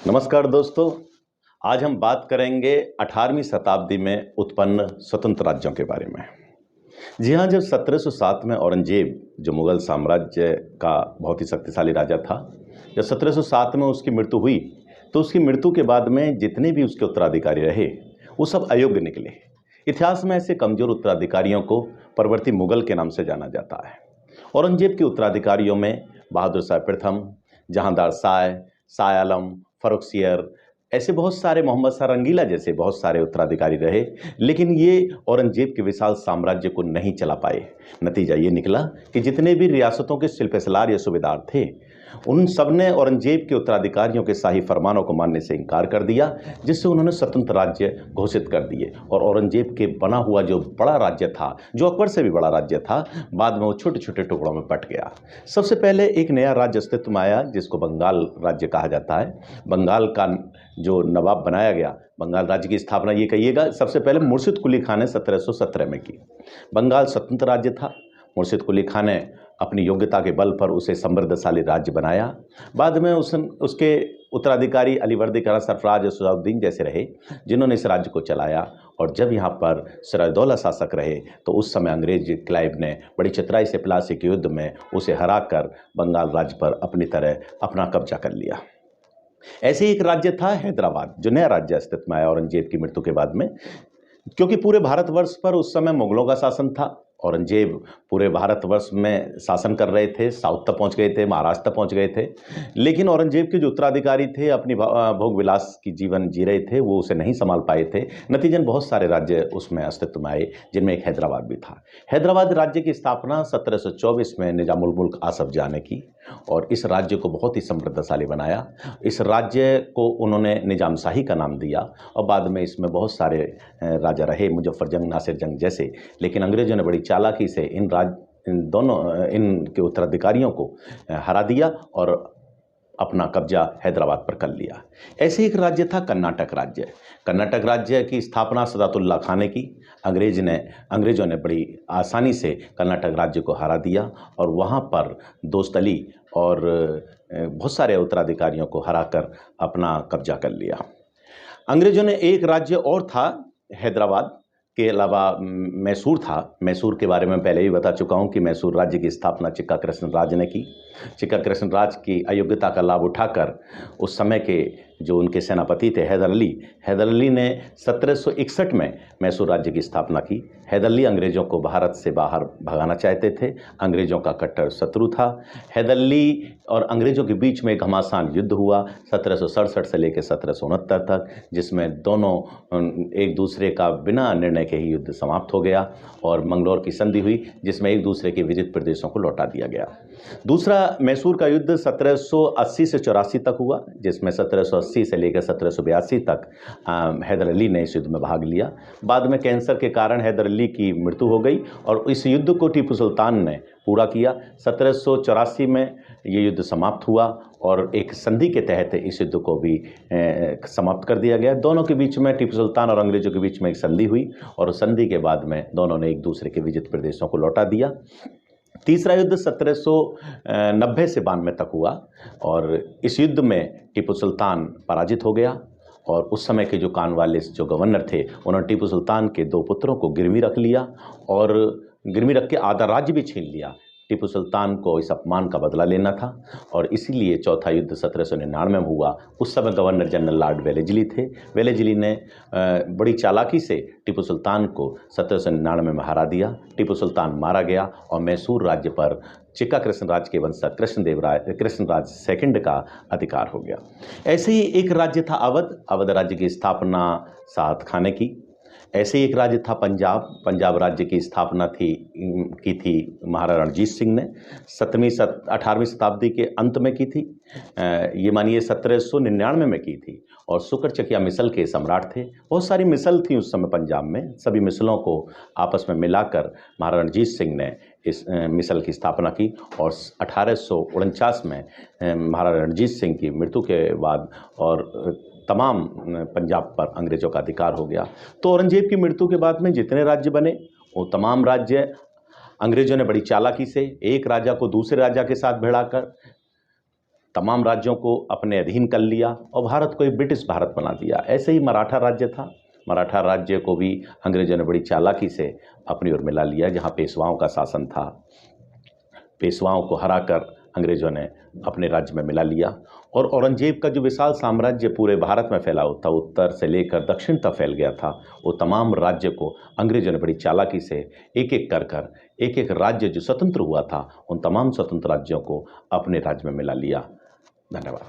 नमस्कार दोस्तों। आज हम बात करेंगे 18वीं शताब्दी में उत्पन्न स्वतंत्र राज्यों के बारे में। जी हाँ, जब 1707 में औरंगजेब जो मुगल साम्राज्य का बहुत ही शक्तिशाली राजा था, जब 1707 में उसकी मृत्यु हुई तो उसकी मृत्यु के बाद में जितने भी उसके उत्तराधिकारी रहे वो सब अयोग्य निकले। इतिहास में ऐसे कमजोर उत्तराधिकारियों को परवर्ती मुगल के नाम से जाना जाता है। औरंगजेब के उत्तराधिकारियों में बहादुर शाह प्रथम, जहांदार शाह, शाह आलम, फर्रुखसियर, ऐसे बहुत सारे, मोहम्मद शाह रंगीला जैसे बहुत सारे उत्तराधिकारी रहे, लेकिन ये औरंगजेब के विशाल साम्राज्य को नहीं चला पाए। नतीजा ये निकला कि जितने भी रियासतों के शिल्पसलार या सूबेदार थे उन सब ने औरंगजेब के उत्तराधिकारियों के शाही फरमानों को मानने से इनकार कर दिया, जिससे उन्होंने स्वतंत्र राज्य घोषित कर दिए। और औरंगजेब के बना हुआ जो बड़ा राज्य था, जो अकबर से भी बड़ा राज्य था, बाद में वो छोटे छोटे टुकड़ों में बंट गया। सबसे पहले एक नया राज्य अस्तित्व में आया जिसको बंगाल राज्य कहा जाता है। बंगाल का जो नवाब बनाया गया, बंगाल राज्य की स्थापना ये कहिएगा सबसे पहले मुर्शिद कुली खान ने 1717 में की। बंगाल स्वतंत्र राज्य था। मुर्शिद कुली खान ने अपनी योग्यता के बल पर उसे समृद्धशाली राज्य बनाया। बाद में उसके उत्तराधिकारी अलीवर्दी खान, सरफराज और सलाउद्दीन जैसे रहे, जिन्होंने इस राज्य को चलाया। और जब यहाँ पर सिराजदौला शासक रहे तो उस समय अंग्रेज क्लाइव ने बड़ी चतुराई से प्लासी के युद्ध में उसे हराकर बंगाल राज्य पर अपनी तरह अपना कब्जा कर लिया। ऐसे ही एक राज्य था हैदराबाद, जो नया राज्य अस्तित्व में आया औरंगजेब की मृत्यु के बाद में, क्योंकि पूरे भारतवर्ष पर उस समय मुगलों का शासन था। औरंगजेब पूरे भारतवर्ष में शासन कर रहे थे, साउथ तक पहुंच गए थे, महाराष्ट्र तक पहुंच गए थे, लेकिन औरंगजेब के जो उत्तराधिकारी थे अपनी भोग विलास की जीवन जी रहे थे, वो उसे नहीं संभाल पाए थे। नतीजन बहुत सारे राज्य उसमें अस्तित्व में आए, जिनमें एक हैदराबाद भी था। हैदराबाद राज्य की स्थापना 1724 में निजामुल मुल्क आसफ जाह ने की और इस राज्य को बहुत ही समृद्धशाली बनाया। इस राज्य को उन्होंने निजाम शाही का नाम दिया और बाद में इसमें बहुत सारे राजा रहे, मुजफ्फर जंग, नासिर जंग जैसे। लेकिन अंग्रेजों ने बड़ी चालाकी से इनके उत्तराधिकारियों को हरा दिया और अपना कब्जा हैदराबाद पर कर लिया। ऐसे एक राज्य था कर्नाटक राज्य। कर्नाटक राज्य की स्थापना सदातुल्ला खान ने की। अंग्रेजों ने बड़ी आसानी से कर्नाटक राज्य को हरा दिया और वहाँ पर दोस्त अली और बहुत सारे उत्तराधिकारियों को हराकर अपना कब्जा कर लिया। अंग्रेजों ने एक राज्य और था हैदराबाद के अलावा, मैसूर था। मैसूर के बारे में पहले ही बता चुका हूँ कि मैसूर राज्य की स्थापना चिक्का कृष्ण राज ने की। चिक्का कृष्ण राज की अयोग्यता का लाभ उठाकर उस समय के जो उनके सेनापति थे हैदर अली ने 1761 में मैसूर राज्य की स्थापना की। हैदर अली अंग्रेज़ों को भारत से बाहर भगाना चाहते थे, अंग्रेज़ों का कट्टर शत्रु था। हैदर अली और अंग्रेज़ों के बीच में एक घमासान युद्ध हुआ 1767 से लेकर 1769 तक, जिसमें दोनों एक दूसरे का बिना निर्णय के ही युद्ध समाप्त हो गया और मंगलौर की संधि हुई, जिसमें एक दूसरे के विजित प्रदेशों को लौटा दिया गया। दूसरा मैसूर का युद्ध 1780 से 84 तक हुआ, जिसमें 1780 से लेकर 1782 तक हैदर अली ने इस युद्ध में भाग लिया। बाद में कैंसर के कारण हैदर अली की मृत्यु हो गई और इस युद्ध को टीपू सुल्तान ने पूरा किया। 1784 में ये युद्ध समाप्त हुआ और एक संधि के तहत इस युद्ध को भी समाप्त कर दिया गया। दोनों के बीच में, टीपू सुल्तान और अंग्रेजों के बीच में एक संधि हुई और उस संधि के बाद में दोनों ने एक दूसरे के विजित प्रदेशों को लौटा दिया। तीसरा युद्ध 1790 से 92 तक हुआ और इस युद्ध में टीपू सुल्तान पराजित हो गया और उस समय के जो कानवालिस जो गवर्नर थे, उन्होंने टीपू सुल्तान के 2 पुत्रों को गिरवी रख लिया और गिरवी रख के आधा राज्य भी छीन लिया। टीपू सुल्तान को इस अपमान का बदला लेना था और इसीलिए चौथा युद्ध 1799 में हुआ। उस समय गवर्नर जनरल लॉर्ड वेलेस्ली थे। वेलेस्ली ने बड़ी चालाकी से टीपू सुल्तान को 1799 में हरा दिया। टीपू सुल्तान मारा गया और मैसूर राज्य पर चिक्का कृष्णराज के वंशज कृष्णराज सेकंड का अधिकार हो गया। ऐसे ही एक राज्य था अवध राज्य की स्थापना सात खान ने की। ऐसे ही एक राज्य था पंजाब राज्य की स्थापना की थी महाराणा रणजीत सिंह ने 18वीं शताब्दी के अंत में की थी। ये मानिए 1799 में की थी और शुक्र चकिया मिसल के सम्राट थे। बहुत सारी मिसल थी उस समय पंजाब में। सभी मिसलों को आपस में मिलाकर महाराणा रणजीत सिंह ने इस मिसल की स्थापना की और 1849 में महाराणा रणजीत सिंह की मृत्यु के बाद और तमाम पंजाब पर अंग्रेजों का अधिकार हो गया। तो औरंगजेब की मृत्यु के बाद में जितने राज्य बने वो तमाम राज्य अंग्रेजों ने बड़ी चालाकी से एक राजा को दूसरे राजा के साथ भिड़ाकर तमाम राज्यों को अपने अधीन कर लिया और भारत को एक ब्रिटिश भारत बना दिया। ऐसे ही मराठा राज्य था। मराठा राज्य को भी अंग्रेजों ने बड़ी चालाकी से अपनी ओर मिला लिया, जहाँ पेशवाओं का शासन था। पेशवाओं को हराकर अंग्रेजों ने अपने राज्य में मिला लिया और औरंगजेब का जो विशाल साम्राज्य पूरे भारत में फैला हुआ था, उत्तर से लेकर दक्षिण तक फैल गया था, वो तमाम राज्य को अंग्रेजों ने बड़ी चालाकी से एक एक राज्य जो स्वतंत्र हुआ था, उन तमाम स्वतंत्र राज्यों को अपने राज्य में मिला लिया। धन्यवाद।